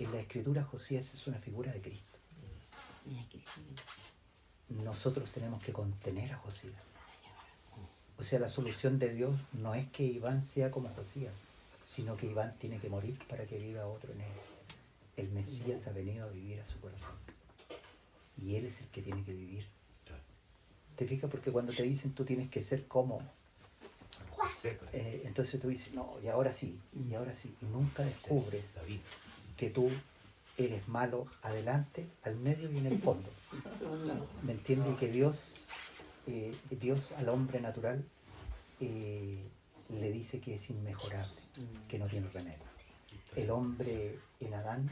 en la Escritura Josías es una figura de Cristo. Nosotros tenemos que contener a Josías. O sea, la solución de Dios no es que Iván sea como Josías, sino que Iván tiene que morir para que viva otro en él. El Mesías ha venido a vivir a su corazón. Y él es el que tiene que vivir. ¿Te fijas? Porque cuando te dicen tú tienes que ser como... entonces tú dices, no, y ahora sí, y ahora sí. Y nunca descubres que tú eres malo adelante, al medio y en el fondo. ¿Me entiendes? Que Dios al hombre natural le dice que es inmejorable, que no tiene remedio. El hombre en Adán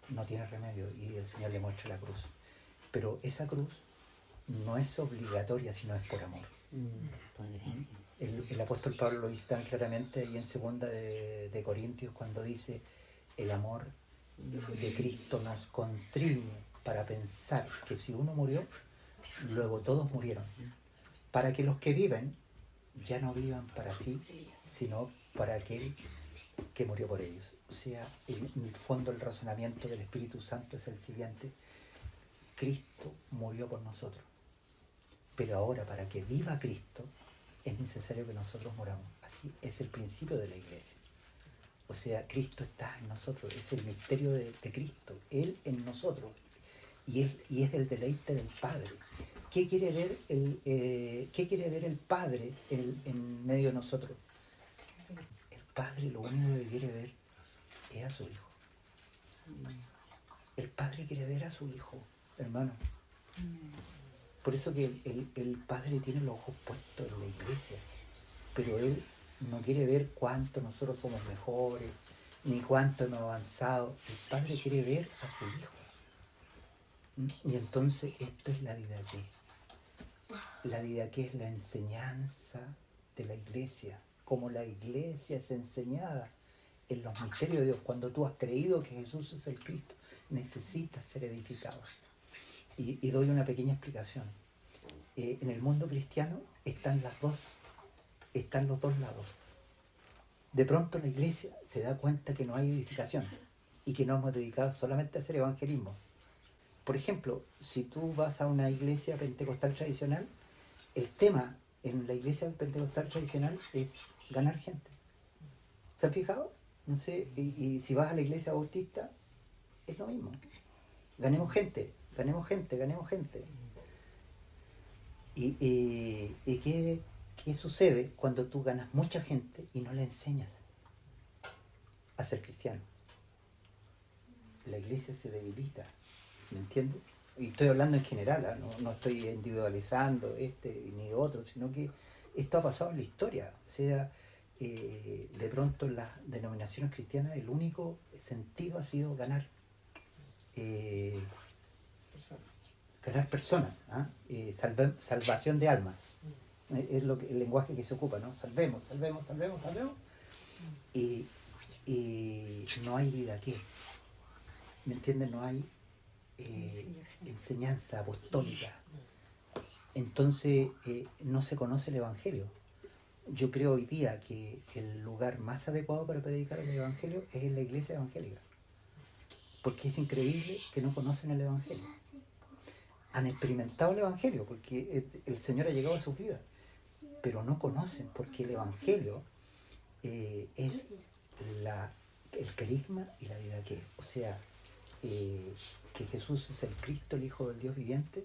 no tiene remedio y el Señor le muestra la cruz. Pero esa cruz no es obligatoria, sino es por amor. El apóstol Pablo lo dice tan claramente ahí en 2 de Corintios cuando dice el amor de Cristo nos constriñe para pensar que si uno murió, luego todos murieron, para que los que viven ya no vivan para sí, sino para aquel que murió por ellos. O sea, en el fondo el razonamiento del Espíritu Santo es el siguiente: Cristo murió por nosotros, pero ahora para que viva Cristo es necesario que nosotros moramos. Así es el principio de la iglesia. O sea, Cristo está en nosotros, es el misterio de Cristo, Él en nosotros, y es el deleite del Padre. ¿Qué quiere ver el Padre en medio de nosotros? El Padre lo único que quiere ver es a su Hijo. El Padre quiere ver a su Hijo, hermano. Por eso que el Padre tiene los ojos puestos en la iglesia, pero Él no quiere ver cuánto nosotros somos mejores, ni cuánto hemos avanzado. El Padre quiere ver a su Hijo. Y entonces esto es la didaqué. La didaqué es la enseñanza de la iglesia, como la iglesia es enseñada en los misterios de Dios. Cuando tú has creído que Jesús es el Cristo, necesitas ser edificado. Y doy una pequeña explicación. En el mundo cristiano están los dos lados. De pronto la iglesia se da cuenta que no hay edificación y que nos hemos dedicado solamente a hacer evangelismo. Por ejemplo, si tú vas a una iglesia pentecostal tradicional, el tema en la iglesia pentecostal tradicional es ganar gente. ¿Se han fijado? No sé, y si vas a la iglesia bautista, es lo mismo. Ganemos gente, ganemos gente, ganemos gente. ¿Y qué sucede cuando tú ganas mucha gente y no le enseñas a ser cristiano? La iglesia se debilita, ¿me entiendes? Y estoy hablando en general, ¿eh? No estoy individualizando ni otro, sino que esto ha pasado en la historia. O sea, de pronto en las denominaciones cristianas el único sentido ha sido ganar personas, ¿eh? Salvación de almas. Es el lenguaje que se ocupa, ¿no? Salvemos. Y no hay vida aquí. ¿Me entiendes? No hay enseñanza apostólica. Entonces no se conoce el Evangelio. Yo creo hoy día que el lugar más adecuado para predicar el Evangelio es en la iglesia evangélica. Porque es increíble que no conocen el Evangelio. Han experimentado el Evangelio porque el Señor ha llegado a sus vidas, pero no conocen porque el Evangelio es el carisma y la didaqué. O sea, que Jesús es el Cristo, el Hijo del Dios viviente,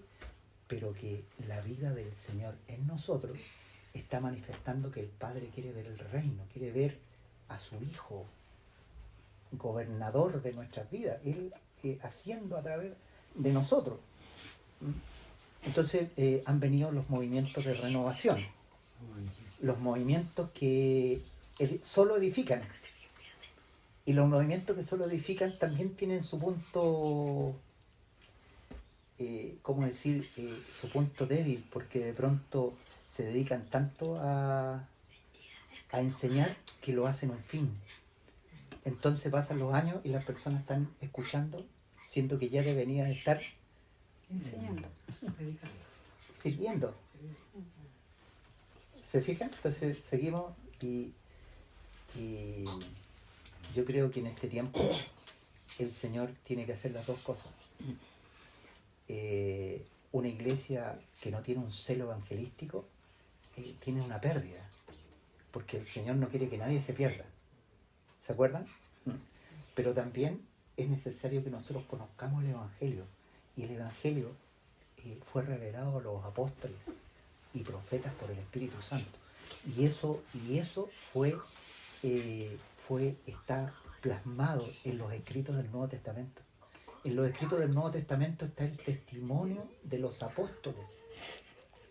pero que la vida del Señor en nosotros está manifestando que el Padre quiere ver el reino, quiere ver a su Hijo gobernador de nuestras vidas, Él haciendo a través de nosotros. Entonces han venido los movimientos de renovación, los movimientos que solo edifican. Y los movimientos que solo edifican también tienen su punto, su punto débil, porque de pronto se dedican tanto a enseñar que lo hacen un fin. Entonces pasan los años y las personas están escuchando, siendo que ya deberían estar enseñando, sirviendo. ¿Se fijan? Entonces seguimos y yo creo que en este tiempo el Señor tiene que hacer las dos cosas. Una iglesia que no tiene un celo evangelístico tiene una pérdida, porque el Señor no quiere que nadie se pierda. ¿Se acuerdan? Pero también es necesario que nosotros conozcamos el Evangelio, y el Evangelio fue revelado a los apóstoles y profetas por el Espíritu Santo, y eso está plasmado en los escritos del Nuevo Testamento. En los escritos del Nuevo Testamento está el testimonio de los apóstoles.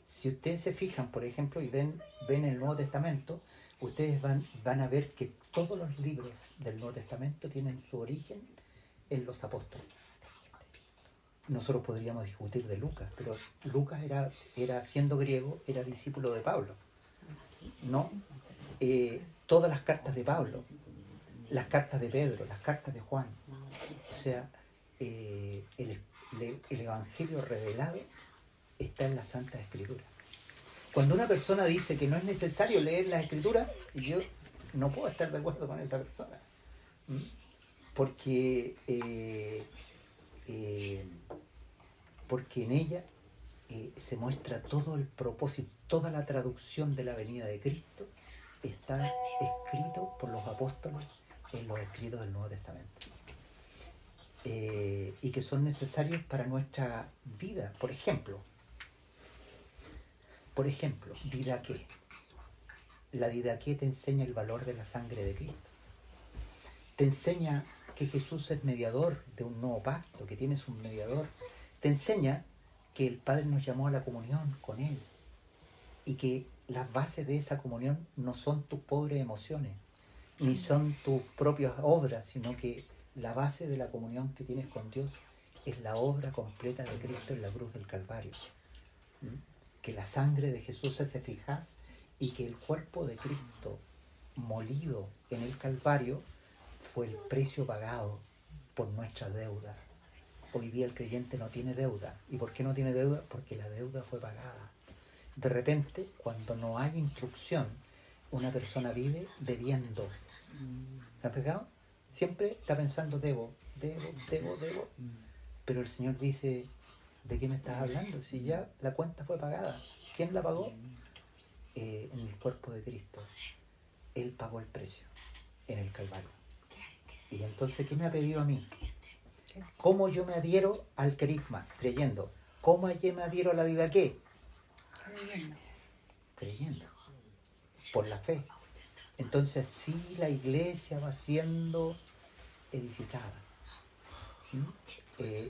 Si ustedes se fijan, por ejemplo, y ven el Nuevo Testamento, ustedes van a ver que todos los libros del Nuevo Testamento tienen su origen en los apóstoles. Nosotros podríamos discutir de Lucas, pero Lucas era siendo griego, era discípulo de Pablo, ¿no? Todas las cartas de Pablo, las cartas de Pedro, las cartas de Juan, o sea, el Evangelio revelado está en la Santa Escritura. Cuando una persona dice que no es necesario leer la Escritura, yo no puedo estar de acuerdo con esa persona, porque en ella se muestra todo el propósito, toda la traducción de la venida de Cristo está escrito por los apóstoles en los escritos del Nuevo Testamento, y que son necesarios para nuestra vida. Por ejemplo, Didaqué. La Didaqué te enseña el valor de la sangre de Cristo. Te enseña que Jesús es mediador de un nuevo pacto, que tienes un mediador. Te enseña que el Padre nos llamó a la comunión con Él, y que las bases de esa comunión no son tus pobres emociones, ni son tus propias obras, sino que la base de la comunión que tienes con Dios es la obra completa de Cristo en la cruz del Calvario. Que la sangre de Jesús es eficaz, y que el cuerpo de Cristo molido en el Calvario fue el precio pagado por nuestra deuda. Hoy día el creyente no tiene deuda. ¿Y por qué no tiene deuda? Porque la deuda fue pagada. De repente, cuando no hay instrucción, una persona vive debiendo. ¿Se han fijado? Siempre está pensando debo. Pero el Señor dice, ¿de qué me estás hablando? Si ya la cuenta fue pagada. ¿Quién la pagó? En el cuerpo de Cristo. Él pagó el precio en el Calvario. Y entonces, ¿qué me ha pedido a mí? ¿Cómo yo me adhiero al carisma? Creyendo. ¿Cómo yo me adhiero a la vida qué? Creyendo. Por la fe. Entonces, sí, la iglesia va siendo edificada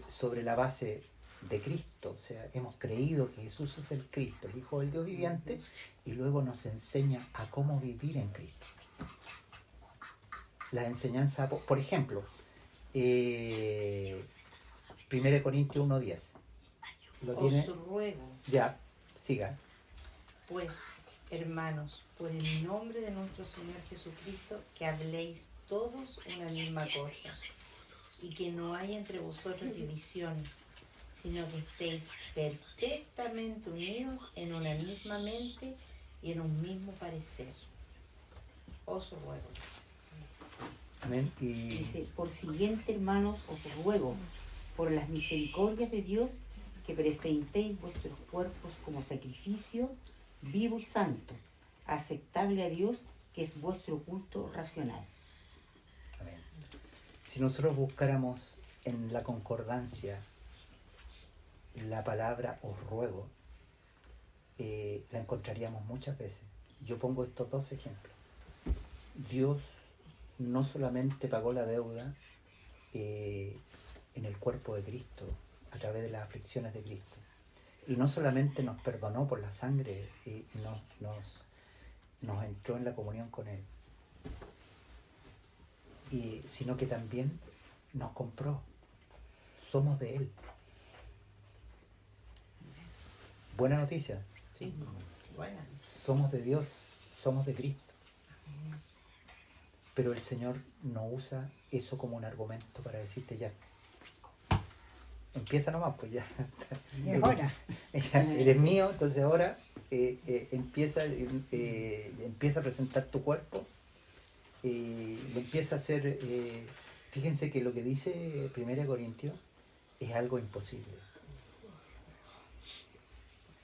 sobre la base de Cristo. O sea, hemos creído que Jesús es el Cristo, el Hijo del Dios viviente, y luego nos enseña a cómo vivir en Cristo. La enseñanza, por ejemplo, 1 Corintios 1:10. ¿Lo tiene? Os ruego, Ya, siga. pues, hermanos, por el nombre de nuestro Señor Jesucristo, que habléis todos una misma cosa, y que no haya entre vosotros divisiones, sino que estéis perfectamente unidos en una misma mente y en un mismo parecer. Os ruego. Amén. Dice, por siguiente, hermanos, os ruego, por las misericordias de Dios, que presentéis vuestros cuerpos como sacrificio vivo y santo, aceptable a Dios, que es vuestro culto racional. Amén. Si nosotros buscáramos en la concordancia la palabra os ruego, la encontraríamos muchas veces. Yo pongo estos dos ejemplos. Dios no solamente pagó la deuda en el cuerpo de Cristo, a través de las aflicciones de Cristo, y no solamente nos perdonó por la sangre y nos entró en la comunión con Él, sino que también nos compró. Somos de Él. Buena noticia. Sí, buena. Somos de Dios, somos de Cristo. Pero el Señor no usa eso como un argumento para decirte ya. Empieza nomás, pues ya. Ahora. Ya eres mío, entonces ahora empieza a presentar tu cuerpo, empieza a hacer Fíjense que lo que dice 1 Corintios es algo imposible.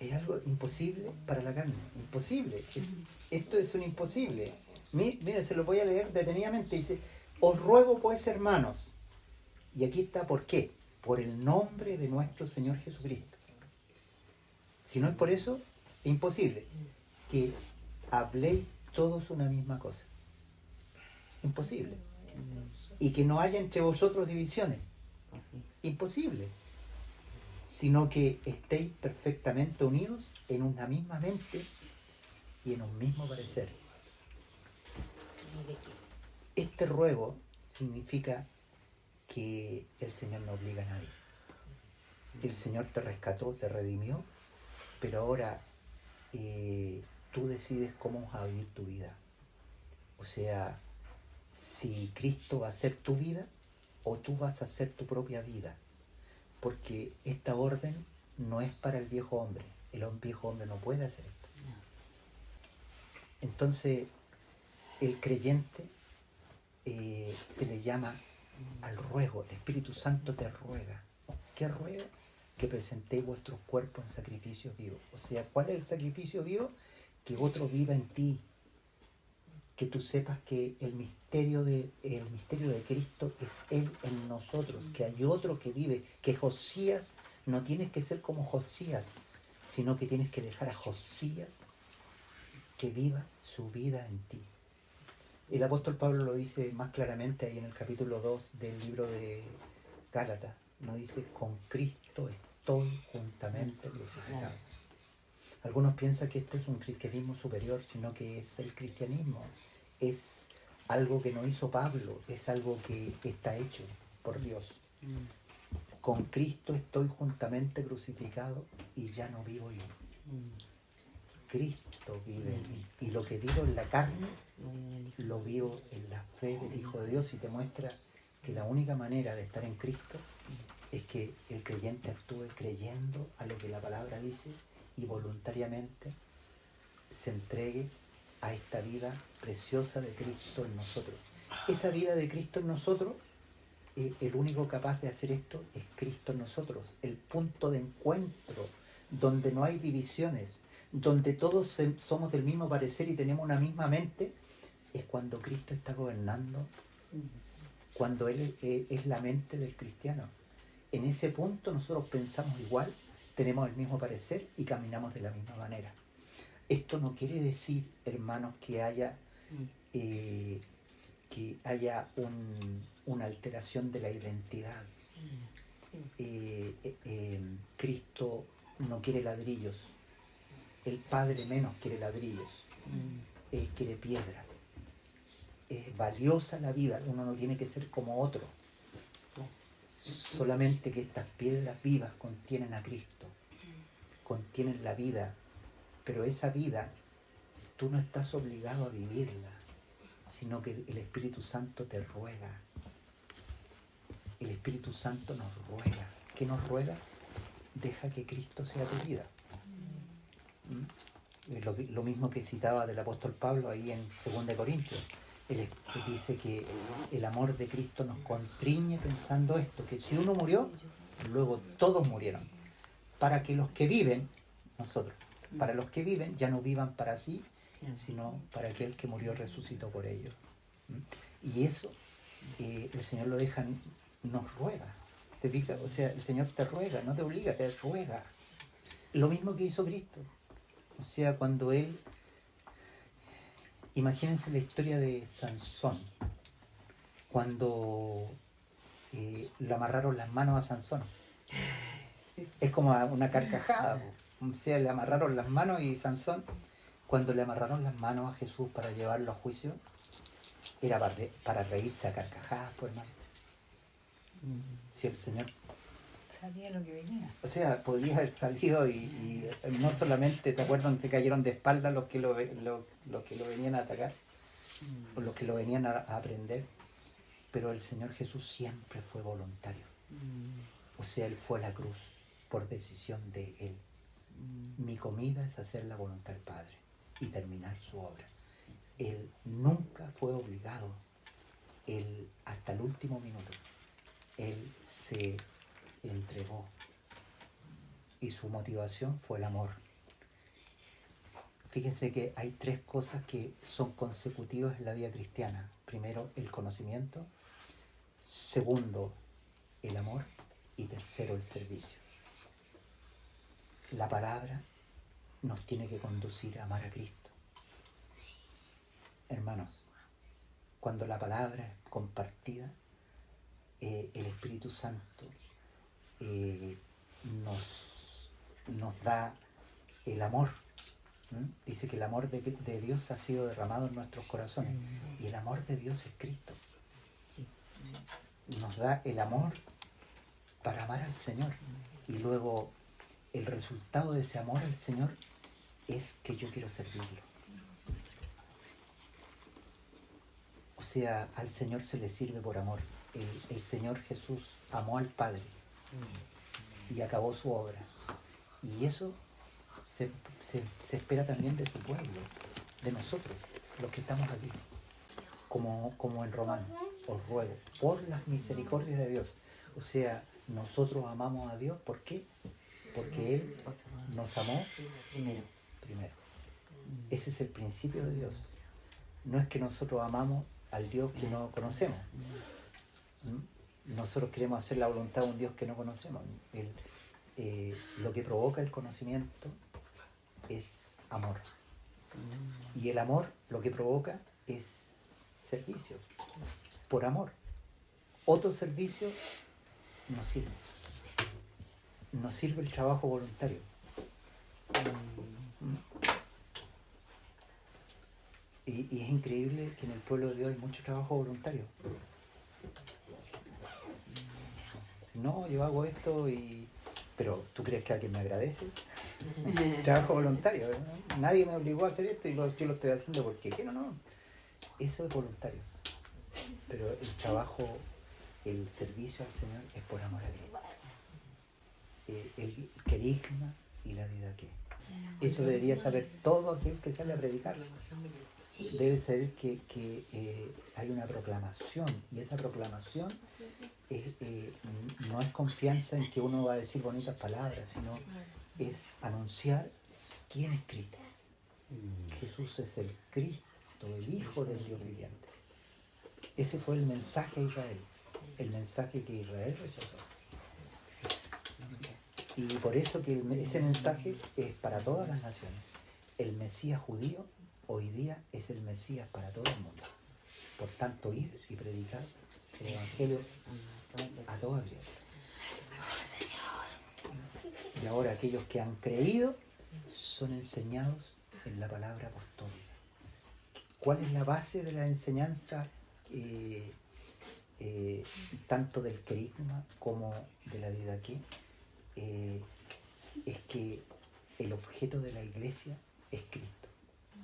Es algo imposible para la carne. Imposible. Esto es un imposible. Miren, se lo voy a leer detenidamente. Dice, os ruego pues, hermanos. Y aquí está, ¿por qué? Por el nombre de nuestro Señor Jesucristo. Si no es por eso, es imposible. Que habléis todos una misma cosa. Imposible. Y que no haya entre vosotros divisiones. Imposible. Sino que estéis perfectamente unidos en una misma mente y en un mismo parecer. Este ruego significa que el Señor no obliga a nadie. El Señor te rescató, te redimió, pero ahora tú decides cómo vas a vivir tu vida. O sea, si Cristo va a ser tu vida o tú vas a hacer tu propia vida. Porque esta orden no es para el viejo hombre. El viejo hombre no puede hacer esto. Entonces, el creyente se le llama al ruego. El Espíritu Santo te ruega. ¿Qué ruega? Que presentéis vuestros cuerpos en sacrificios vivos. O sea, ¿cuál es el sacrificio vivo? Que otro viva en ti. Que tú sepas que el misterio de Cristo es Él en nosotros, que hay otro que vive, que Josías, no tienes que ser como Josías, sino que tienes que dejar a Josías que viva su vida en ti. El apóstol Pablo lo dice más claramente ahí en el capítulo 2 del libro de Gálatas, nos dice, con Cristo estoy juntamente crucificado. Algunos piensan que esto es un cristianismo superior, sino que es el cristianismo. Es algo que no hizo Pablo, es algo que está hecho por Dios. Con Cristo estoy juntamente crucificado y ya no vivo yo. Cristo vive en mí. Y lo que vivo en la carne, lo vivo en la fe del Hijo de Dios y te muestra que la única manera de estar en Cristo es que el creyente actúe creyendo a lo que la palabra dice y voluntariamente se entregue a esta vida preciosa de Cristo en nosotros. Esa vida de Cristo en nosotros, el único capaz de hacer esto es Cristo en nosotros, el punto de encuentro, donde no hay divisiones, donde todos somos del mismo parecer y tenemos una misma mente, es cuando Cristo está gobernando, cuando Él es la mente del cristiano. En ese punto nosotros pensamos igual, tenemos el mismo parecer y caminamos de la misma manera. Esto no quiere decir, hermanos, que haya una alteración de la identidad. Cristo no quiere ladrillos, el Padre menos quiere ladrillos, Él quiere piedras. Es valiosa la vida, uno no tiene que ser como otro. Solamente que estas piedras vivas contienen a Cristo, contienen la vida, pero esa vida tú no estás obligado a vivirla, sino que el Espíritu Santo te ruega. El Espíritu Santo nos ruega. ¿Qué nos ruega? Deja que Cristo sea tu vida. Lo mismo que citaba del apóstol Pablo ahí en 2 Corintios. Él dice que el amor de Cristo nos constriñe pensando esto, que si uno murió, luego todos murieron. Para que los que viven, nosotros, para los que viven ya no vivan para sí, sino para aquel que murió resucitó por ellos. Y eso el Señor lo deja, nos ruega. ¿Te fijas? O sea, el Señor te ruega, no te obliga, te ruega. Lo mismo que hizo Cristo. O sea, cuando Él... Imagínense la historia de Sansón. Cuando le amarraron las manos a Sansón. Es como una carcajada. O sea, le amarraron las manos y Sansón, cuando le amarraron las manos a Jesús para llevarlo a juicio, era para reírse a carcajadas, pues, hermano. Si el Señor sabía lo que venía. O sea, podría haber salido y no solamente, ¿te acuerdas? Te cayeron de espaldas los que lo venían a atacar, o los que lo venían a aprender, pero el Señor Jesús siempre fue voluntario. O sea, Él fue a la cruz por decisión de Él. Mi comida es hacer la voluntad del Padre y terminar su obra. Él nunca fue obligado Él, hasta el último minuto, Él se entregó. Y su motivación fue el amor. Fíjense que hay 3 cosas que son consecutivas en la vida cristiana. Primero, el conocimiento. Segundo, el amor. Y tercero, el servicio. La palabra nos tiene que conducir a amar a Cristo. Hermanos, cuando la palabra es compartida, el Espíritu Santo nos da el amor. Dice que el amor de Dios ha sido derramado en nuestros corazones. Y el amor de Dios es Cristo. Nos da el amor para amar al Señor. Y luego el resultado de ese amor al Señor es que yo quiero servirlo. O sea, al Señor se le sirve por amor. El Señor Jesús amó al Padre y acabó su obra. Y eso se espera también de su pueblo, de nosotros, los que estamos aquí. Como en Romanos, os ruego, por las misericordias de Dios. O sea, nosotros amamos a Dios, ¿por qué? Porque Él nos amó primero. Ese es el principio de Dios. No es que nosotros amamos al Dios que no conocemos. Nosotros queremos hacer la voluntad de un Dios que no conocemos. Lo que provoca el conocimiento es amor. Y el amor lo que provoca es servicio. Por amor. Otro servicio no sirve. No sirve el trabajo voluntario. Y es increíble que en el pueblo de Dios hay mucho trabajo voluntario. No, yo hago esto pero ¿tú crees que alguien me agradece? Trabajo voluntario, ¿no? Nadie me obligó a hacer esto y yo lo estoy haciendo porque quiero, no. Eso es voluntario. Pero el trabajo, el servicio al Señor es por amor a Dios. El querigma y la didaqué. Eso debería saber todo aquel que sale a predicar. Debe saber que hay una proclamación, y esa proclamación no es confianza en que uno va a decir bonitas palabras, sino es anunciar quién es Cristo. Jesús es el Cristo, el Hijo del Dios viviente. Ese fue el mensaje a Israel, el mensaje que Israel rechazó. Y por eso que ese mensaje es para todas las naciones. El Mesías judío hoy día es el Mesías para todo el mundo. Por tanto, ir y predicar el Evangelio a toda criatura. Y ahora aquellos que han creído son enseñados en la palabra apostólica. ¿Cuál es la base de la enseñanza tanto del querigma como de la didaqué? Es que el objeto de la iglesia es Cristo.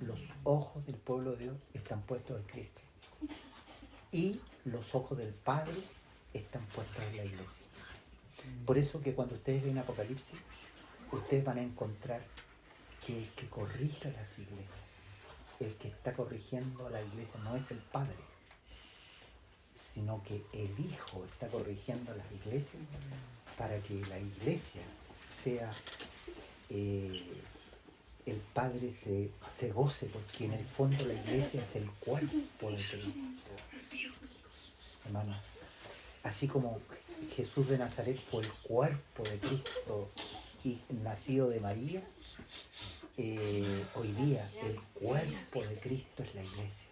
Los ojos del pueblo de Dios están puestos en Cristo. Y los ojos del Padre están puestos en la iglesia. Por eso que cuando ustedes ven Apocalipsis, ustedes van a encontrar que el que corrige las iglesias, el que está corrigiendo a la iglesia no es el Padre, sino que el Hijo está corrigiendo a las iglesias para que la iglesia sea, el Padre se goce, porque en el fondo la iglesia es el cuerpo de Cristo. Hermanos, así como Jesús de Nazaret fue el cuerpo de Cristo y nacido de María, hoy día el cuerpo de Cristo es la iglesia.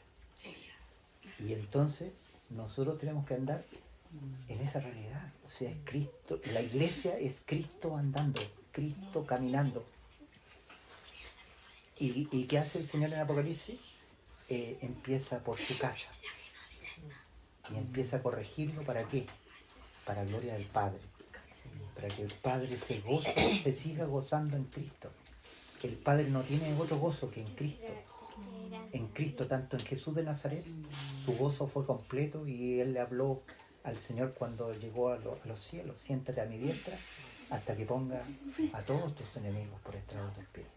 Y entonces nosotros tenemos que andar en esa realidad. O sea, es Cristo, la iglesia es Cristo andando, Cristo caminando. ¿Y qué hace el Señor en Apocalipsis? Empieza por su casa. Y empieza a corregirlo, ¿para qué? Para gloria del Padre. Para que el Padre se goce, se siga gozando en Cristo. El Padre no tiene otro gozo que en Cristo. En Cristo, tanto en Jesús de Nazaret, su gozo fue completo, y Él le habló al Señor cuando llegó a los cielos: siéntate a mi diestra hasta que ponga a todos tus enemigos por estrado de tus pies.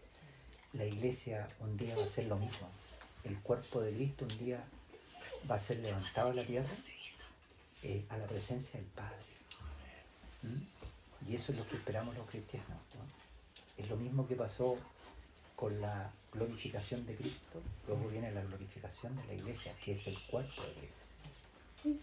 La iglesia un día va a ser lo mismo. El cuerpo de Cristo un día va a ser levantado a la tierra a la presencia del Padre. ¿Mm? Y eso es lo que esperamos los cristianos, ¿no? Es lo mismo que pasó con la glorificación de Cristo, luego viene la glorificación de la iglesia, que es el cuerpo de Cristo.